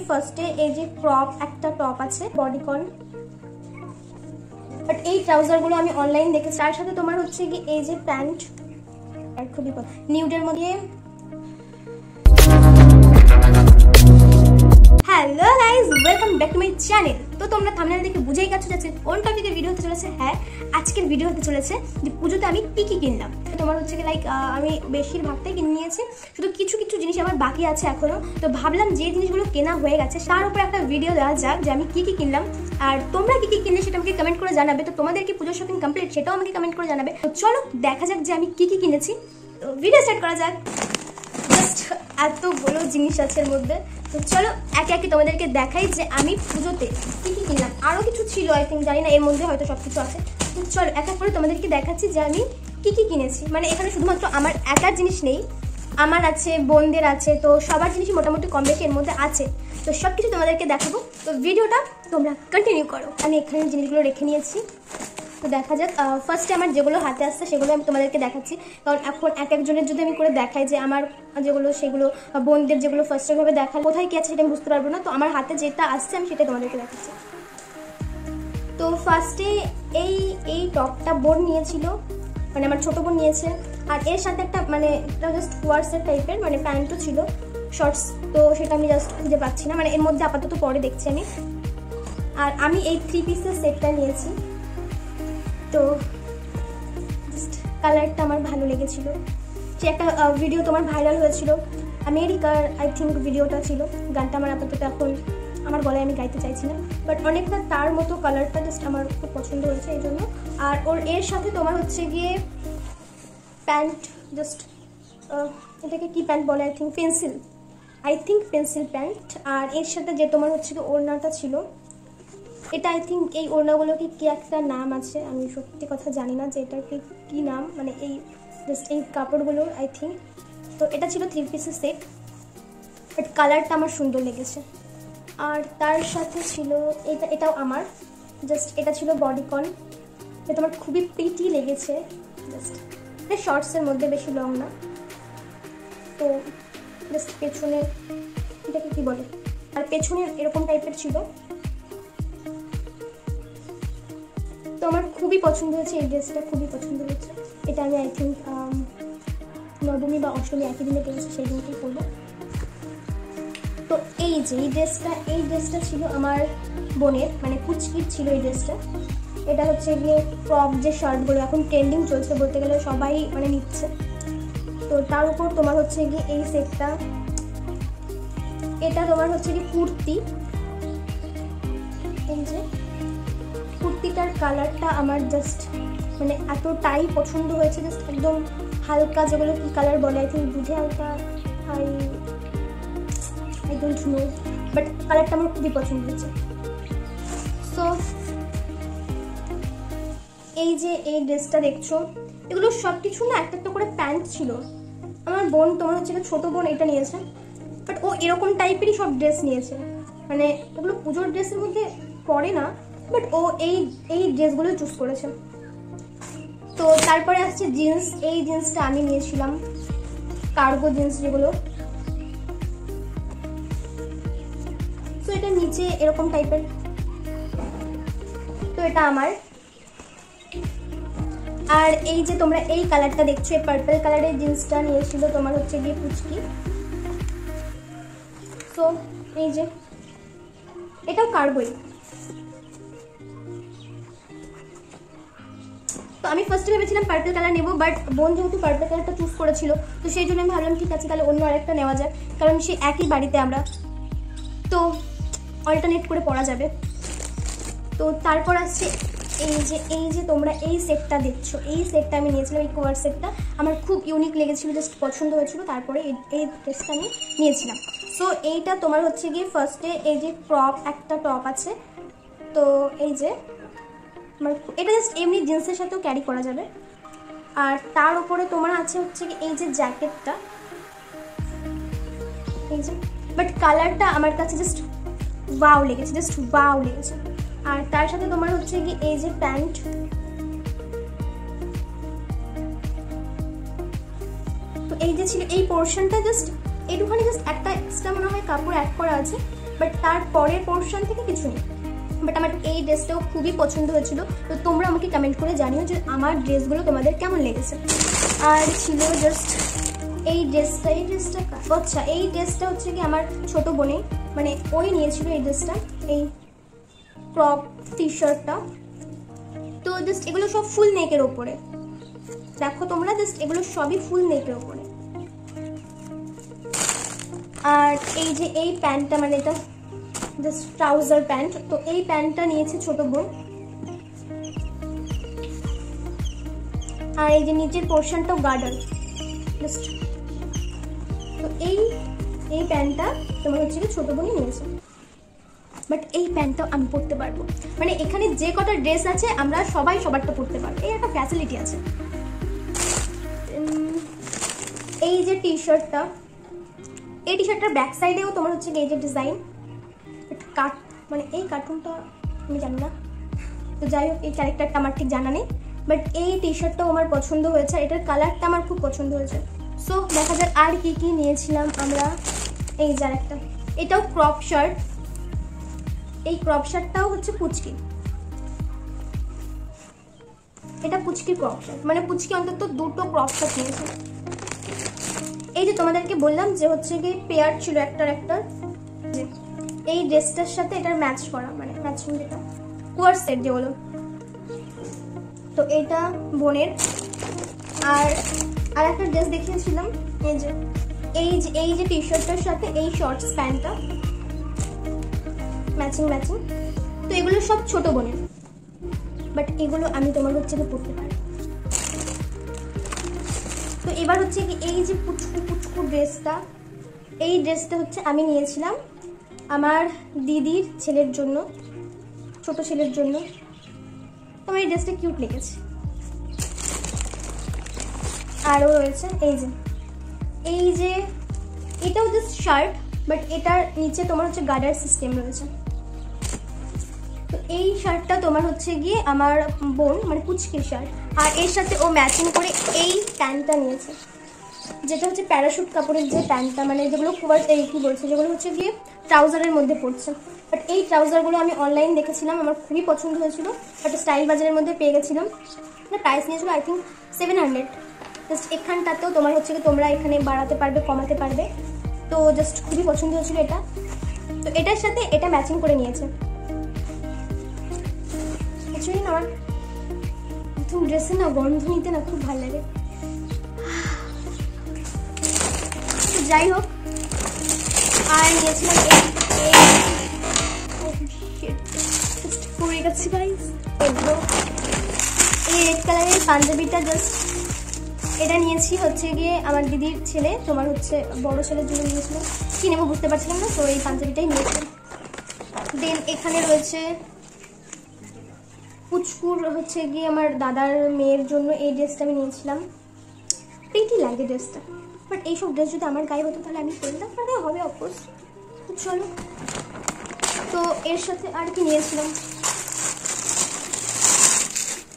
ফার্স্টে এই যে ক্রপ একটা টপ আছে বডিকন, বাট এই ট্রাউজারগুলো আমি অনলাইন দেখেছি। তার সাথে তোমার হচ্ছে কি এই যে প্যান্ট, আর খুবই নিউডের মধ্যে। Hello guys, welcome back to my channel. তো তোমরা থাম্বনেল দেখে বুঝেই গেছো যাচ্ছে কোন টপিকের ভিডিও হতে চলেছে। হ্যাঁ, আজকের ভিডিও হতে চলেছে যে পুজোতে আমি কি কিনলাম। তোমার হচ্ছে কি লাইক আমি বেশিরভাগটাই কিনে নিয়েছি, শুধু কিছু কিছু জিনিস আমার বাকি আছে এখনো। তো ভাবলাম যে জিনিসগুলো কেনা হয়ে গেছে তার উপর একটা ভিডিও দেওয়া যাক যে আমি কি কিনলাম, আর তোমরা কি কিনলে সেটা আমাকে কমেন্ট করে জানাবে। তো তোমাদের কি পুজোর শপিং কমপ্লিট সেটাও আমাকে কমেন্ট করে জানাবে। তো চলো দেখা যাক যে আমি কি কিনেছি। তো ভিডিও স্টার্ট করা যাক। জাস্ট এতগুলো জিনিস আছে এর মধ্যে, তো চলো একে একে তোমাদেরকে দেখাই যে আমি পুজোতে কি কিনলাম। আরও কিছু ছিল আই থিঙ্ক, জানি না, এর মধ্যে হয়তো সব কিছু আছে। তো চলো এক এক করে তোমাদেরকে দেখাচ্ছি যে আমি কি কিনেছি। মানে এখানে শুধুমাত্র আমার একার জিনিস নেই, আমার আছে, বোনদের আছে, তো সবার জিনিসই মোটামুটি কম বেশি এর মধ্যে আছে। তো সব কিছু তোমাদেরকে দেখাবো, তো ভিডিওটা তোমরা কন্টিনিউ করো। আমি এখানে জিনিসগুলো রেখে নিয়েছি, তো দেখা যাক। ফার্স্টে আমার যেগুলো হাতে আসছে সেগুলো আমি তোমাদেরকে দেখাচ্ছি, কারণ এখন এক একজনের যদি আমি করে দেখাই যে আমার যেগুলো সেগুলো বোনদের যেগুলো ফার্স্টে ভাবে দেখা কোথায় কি আছে সেটা আমি বুঝতে পারবো না। তো আমার হাতে যেটা আসছে আমি সেটাই তোমাদেরকে দেখাচ্ছি। তো ফার্স্টে এই টপটা বোন নিয়েছিল, মানে আমার ছোটো বোন নিয়েছে, আর এর সাথে একটা মানে এটা জাস্ট ওয়ার্সের টাইপের মানে প্যান্টও ছিল শর্টস, তো সেটা আমি জাস্ট খুঁজে পাচ্ছি না, মানে এর মধ্যে আপাতত পরে দেখছি আমি। আর আমি এই 3 পিসের সেটটা নিয়েছি, তো জাস্ট কালারটা আমার ভালো লেগেছিল। সে একটা ভিডিও তোমার ভাইরাল হয়েছিল, আমেরিকার আই থিঙ্ক ভিডিওটা ছিল। গানটা আমার আপাতত এখন আমার গলায় আমি গাইতে চাইছি না, বাট অনেকটা তার মতো কালারটা জাস্ট আমার খুব পছন্দ হয়েছে এই জন্য। আর ওর এর সাথে তোমার হচ্ছে গিয়ে প্যান্ট, জাস্ট এটাকে কি প্যান্ট বলে, আই থিঙ্ক পেন্সিল প্যান্ট। আর এর সাথে যে তোমার হচ্ছে কি ওড়নাটা ছিল, এটা আই থিঙ্ক এই ওড়নাগুলোকে কি একটা নাম আছে, আমি সত্যি কথা জানি না যে এটার কি নাম, মানে এই জাস্ট এই কাপড়গুলোর আই থিঙ্ক। তো এটা ছিল 3 পিসের সেট, বাট কালারটা আমার সুন্দর লেগেছে। আর তার সাথে ছিল এটাও আমার, জাস্ট এটা ছিল বডিকন, এটা আমার খুবই প্রিটি লেগেছে। জাস্ট এটা শর্টসের মধ্যে, বেশি লং না। তো জাস্ট পেছনের এটাকে কি বলে, আর পেছনের এরকম টাইপের ছিল। তো আমার খুবই পছন্দ হয়েছে এই ড্রেসটা, খুবই পছন্দ হয়েছে। এটা আমি আই থিঙ্ক নবমী বা অষ্টমী একই দিনে পেয়েছি, সেই দিনকেই পরবো। তো এই যে এই ড্রেসটা ছিল আমার বোনের, মানে কুচকির ছিল এই ড্রেসটা। এটা হচ্ছে গিয়ে ক্রপ যে শার্টগুলো এখন ট্রেন্ডিং চলছে বলতে গেলে, সবাই মানে নিচ্ছে। তো তার উপর তোমার হচ্ছে গিয়ে এই সেটটা, এটা তোমার হচ্ছে কি কুর্তি। এই যে কুর্তিটার কালারটা আমার জাস্ট মানে এতটাই পছন্দ হয়েছে, জাস্ট একদম হালকা, যেগুলো কি কালার বলে আই থিঙ্ক বুঝে হালকা, আই ডোন্ট নো, বাট কালারটা আমার খুবই পছন্দ হয়েছে। সো এই যে এই ড্রেসটা দেখছো, এগুলো সব কিছু না একটা একটা করে প্যান্ট ছিল। আমার বোন তোমার হচ্ছে ছোটো বোন এটা নিয়েছে, বাট ও এরকম টাইপেরই সব ড্রেস নিয়েছে, মানে এগুলো পুজোর ড্রেসের মধ্যে পড়ে না, বাট ও এই ড্রেসগুলো চুজ করেছে। তো তারপরে আসছে জিন্স, এই জিন্সটা আমি নিয়েছিলাম, কার্গো জিন্স যেগুলো। তো এটা নিচে এরকম টাইপের, তো এটা আমার। আর এই যে তোমরা এই কালারটা দেখছো, এই পার্পল কালারের জিন্সটা নিয়েছিল তোমার হচ্ছে গিয়ে পুচকি। তো এই যে এটাও কার্গোই। তো আমি ফার্স্টে ভেবেছিলাম পার্পল কালার নেবো, বাট বোন যেহেতু পার্পল কালারটা চুজ করেছিল, তো সেই জন্য আমি ভাবলাম ঠিক আছে তাহলে অন্য আরেকটা নেওয়া যায়, কারণ সে একই বাড়িতে আমরা, তো অল্টারনেট করে পরা যাবে। তো তারপর আসছে এই যে তোমরা এই সেটটা দেখছো, এই সেটটা আমি নিয়েছিলাম, এই কোয়ার সেটটা আমার খুব ইউনিক লেগেছিলো, জাস্ট পছন্দ হয়েছিল, তারপরে এই ড্রেসটা আমি নিয়েছিলাম। সো এইটা তোমার হচ্ছে গিয়ে ফার্স্টে এই যে ক্রপ একটা টপ আছে, তো এই যে এটা জাস্ট এমনি জিন্সের সাথেও ক্যারি করা যাবে। আর তার উপরে তোমার আছে হচ্ছে কি এই যে জ্যাকেটটা, এই যে, বাট কালারটা আমার কাছে জাস্ট ওয়াও লেগেছে, আর তার সাথে তোমার হচ্ছে কি এই যে প্যান্ট। তো এই যে ছিল এই পোর্শনটা, জাস্ট একটুখানি জাস্ট একটা এক্সট্রা মনে হয় কাপড় অ্যাড করা আছে, বাট তার পরের পোর্শন থেকে কিছু নেই। বাট আমার এই ড্রেসটাও খুবই পছন্দ হয়েছিল। তো তোমরা আমাকে কমেন্ট করে জানিও যে আমার ড্রেসগুলো তোমাদের কেমন লেগেছে। আর ছিল জাস্ট এই ড্রেসটা আচ্ছা এই ড্রেসটা হচ্ছে কি আমার ছোট বোনে, মানে ওই নিয়েছিল এই ড্রেসটা, এই ক্রপ টি শার্টটা। তো জাস্ট এগুলো সব ফুল নেকের ওপরে, দেখো তোমরা, জাস্ট এগুলো সবই ফুল নেকের ওপরে। আর এই যে এই প্যান্টটা, মানে এটা জাস্ট ট্রাউজার প্যান্ট, তো এই প্যান্টটা নিয়েছে ছোট বোন। আর এই যে নিচের পোর্শনটাও গার্ডার জাস্ট। তো এই প্যান্টটা তোমার হচ্ছে কি ছোট বোনই নিয়েছে। বাট এই প্যান্টটাও আমি পরতে পারবো, মানে এখানে যে কটা ড্রেস আছে আমরা সবাই সবারটা পরতে পারবো, এই একটা ফ্যাসিলিটি আছে। এই যে টি শার্টটা, এই টি শার্টটার ব্যাক সাইডেও তোমার হচ্ছে এই যে ডিজাইন কাট, মানে এই কার্টুনটা আমি জানি না, তো যাই হোক এই ক্যারেক্টারটা আমার ঠিক জানা নেই। বাট এই টি শার্টটাও আমার পছন্দ হয়েছে, এটার কালারটা আমার খুব পছন্দ হয়েছে। সো দেখা যাক আর কি কি নিয়েছিলাম আমরা। এই যার একটা, এটাও ক্রপ শার্ট, এই ক্রপ শার্টটাও হচ্ছে পুচকি, এটা পুচকির ক্রপ শার্ট, মানে পুচকি অন্তত দুটো ক্রপ শার্ট নিয়েছে। এই যে তোমাদেরকে বললাম যে হচ্ছে কি পেয়ার ছিল একটার, এই ড্রেসটার সাথে এটার ম্যাচ করা, মানে ম্যাচিং যেটা কোয়ার সেট যেগুলো, তো এটা বোনের। আর একটা ড্রেস দেখিয়েছিলাম, এই যে টি শার্টটার সাথে এই শর্টস প্যান্টটা ম্যাচিং। তো এগুলো সব ছোট বোনের, বাট এগুলো আমি তোমার হচ্ছে পরতে পারি। তো এবার হচ্ছে কি এই যে পুচকু ড্রেসটা, এই ড্রেসটা হচ্ছে আমি নিয়েছিলাম আমার দিদির ছেলের জন্য, ছোট ছেলের জন্য। তোমার এই ড্রেসটা কিউট লেগেছে। আরও রয়েছে এই যে এটাও জাস্ট শার্ট, বাট এটার নিচে তোমার হচ্ছে গার্ডার সিস্টেম রয়েছে। তো এই শার্টটা তোমার হচ্ছে গিয়ে আমার বোন, মানে পুচকির শার্ট, আর এর সাথে ও ম্যাচিং করে এই প্যান্টটা নিয়েছে, যেটা হচ্ছে প্যারাশুট কাপড়ের যে প্যান্টটা, মানে যেগুলো খুব কি বলছে, যেগুলো হচ্ছে গিয়ে ট্রাউজারের মধ্যে পড়ছে। বাট এই ট্রাউজারগুলো আমি অনলাইন দেখেছিলাম, আমার খুবই পছন্দ হয়েছিল, বাট স্টাইল বাজারের মধ্যে পেয়ে গেছিলাম। প্রাইস নিয়েছিল আই থিঙ্ক 700। জাস্ট এখানটাতেও তোমার হচ্ছে কি তোমরা এখানে বাড়াতে পারবে, কমাতে পারবে। তো জাস্ট খুবই পছন্দ হয়েছিল এটা। তো এটার সাথে এটা ম্যাচিং করে নিয়েছে। অ্যাকচুয়ালি না আমার প্রথম ড্রেসে না গন্ধ নিতে না খুব ভালো লাগে। যাই হোক, আর নিয়েছিলাম পরে গেছি গাইস, এই রেড কালারের পাঞ্জাবিটা, জাস্ট এটা নিয়েছি হচ্ছে গিয়ে আমার দিদির ছেলে, তোমার হচ্ছে বড় ছেলের জন্য নিয়েছিলাম, কি নেবো বুঝতে পারছিলাম না, তো এই পাঞ্জাবিটাই নিয়েছিলাম। দেন এখানে রয়েছে পুচকুর হচ্ছে গিয়ে আমার দাদার মেয়ের জন্য এই ড্রেসটা আমি নিয়েছিলাম। প্রিটি লাগে ড্রেসটা, বাট এইসব ড্রেস যদি আমার গায়ে হতো তাহলে আমি পরতাম, মানে হবে অফকোর্স। চলো, তো এর সাথে আর কি নিয়েছিলাম,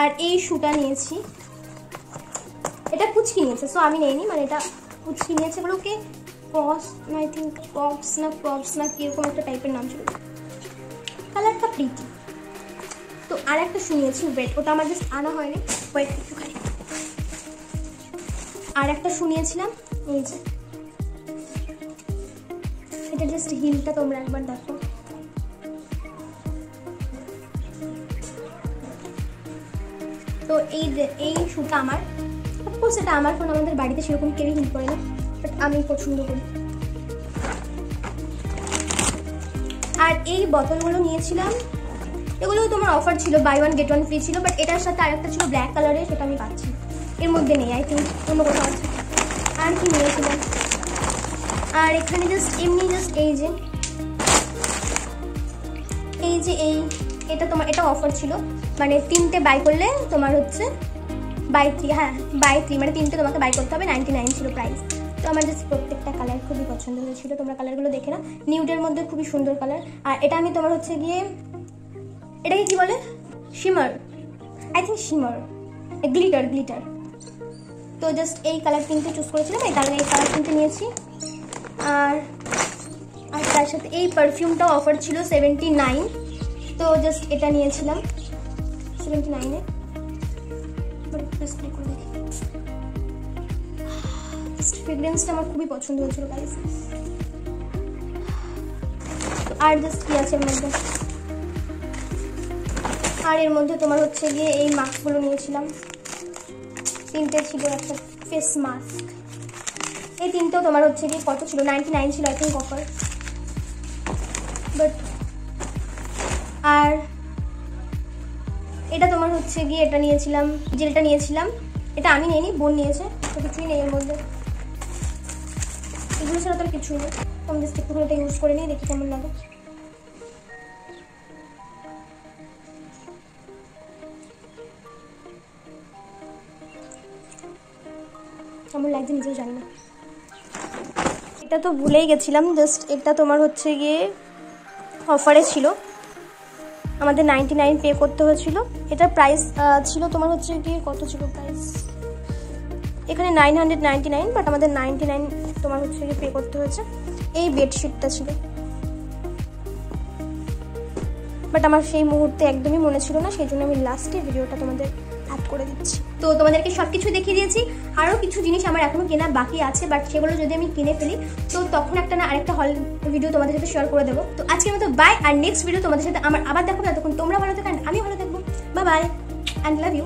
আর এই শুটা নিয়েছি, এটা পুচকি নিয়েছে, সো আমি নেইনি, মানে এটা পুচকি নিয়েছে। এগুলোকে আই থিঙ্ক ক্রপস না কিরকম একটা টাইপের নাম ছিল, কালারটা প্রিটি। তো আর একটা শু নিয়েছি ওয়েট, ওটা আমার জাস্ট আনা হয়নি, ওয়েট একটুখানি। আর একটা শু নিয়েছিলাম, এই যে এটা জাস্ট হিলটা তোমরা একবার দেখো। তো এই শুটা আমার, অফকোর্স এটা আমার ফোন, আমাদের বাড়িতে সেরকম কেউই হিল করে না, বাট আমি পছন্দ করি। আর এই বোতলগুলো নিয়েছিলাম, এগুলো তোমার অফার ছিল, buy one get one free ছিল, বাট এটার সাথে আরেকটা ছিল ব্ল্যাক কালারের, সেটা আমি পাচ্ছি, এর মধ্যে নেই, আই থিঙ্ক অন্য কোথাও আছে। আর কি নিয়েছিলাম, আর এখানে জাস্ট এমনি জাস্ট এটা তোমার, এটা অফার ছিল, মানে 3টে বাই করলে তোমার হচ্ছে বাই 3, হ্যাঁ বাই 3, মানে 3টে তোমাকে বাই করতে হবে, 99 ছিল প্রাইস। তো আমার জাস্ট প্রত্যেকটা কালার খুবই পছন্দ হয়েছিল, তোমরা কালারগুলো দেখে না, নিউডের মধ্যে খুবই সুন্দর কালার। আর এটা আমি তোমার হচ্ছে গিয়ে, এটাকে কি বলে, shimmer, I think shimmer, glitter. তো জাস্ট এই কালার 3টে চুজ করেছিলাম, এই কালার 3টে নিয়েছি। আর তার সাথে এই পারফিউমটাও অফার ছিল 79, তো জাস্ট এটা নিয়েছিলাম 79-এ। ফ্রেগ্রেন্সটা আমার খুবই পছন্দ হয়েছিল গাইস। আর জাস্ট কি আছে এর মধ্যে, আর এর মধ্যে তোমার হচ্ছে গিয়ে এই মাস্কগুলো নিয়েছিলাম, 3টে ছিল, একটা ফেস মাস্ক। এই 3টেও তোমার হচ্ছে গিয়ে কত ছিল, 99 ছিল আই থিঙ্ক অফার। বাট আর এটা তোমার হচ্ছে গিয়ে এটা নিয়েছিলাম, জেলটা নিয়েছিলাম, এটা আমি নিইনি, বোন নিয়েছে, তো কিছুই নেই এর মধ্যে। এগুলো ছাড়া তো আর কিছুই নেই। আমি জাস্ট একটু এটা ইউজ করে নিই, দেখি কেমন লাগে। কেমন লাগছে নিজেও জানি না। এটা তো ভুলেই গেছিলাম, জাস্ট এটা তোমার হচ্ছে গিয়ে অফারে ছিল, আমাদের 99 পে করতে হয়েছিল। এটার প্রাইস ছিল তোমার হচ্ছে গিয়ে কত ছিল প্রাইস, এখানে 999, বাট আমাদের 99 তোমার হচ্ছে গিয়ে পে করতে হয়েছে। এই বেডশিটটা ছিল, বাট আমার সেই মুহূর্তে একদমই মনে ছিল না, সেই জন্য আমি লাস্টে ভিডিওটা তোমাদের অ্যাড করে দিচ্ছি। তো তোমাদেরকে সব কিছু দেখিয়ে দিয়েছি, আরও কিছু জিনিস আমার এখনও কেনা বাকি আছে, বাট সেগুলো যদি আমি কিনে ফেলি তো তখন একটা না আরেকটা হল ভিডিও তোমাদের সাথে শেয়ার করে দেবো। তো আজকের মতো বাই, আর নেক্সট ভিডিও তোমাদের সাথে আমার আবার দেখো। তখন তোমরা ভালো থাকো, আমি ভালো থাকবো। Bye bye and love you.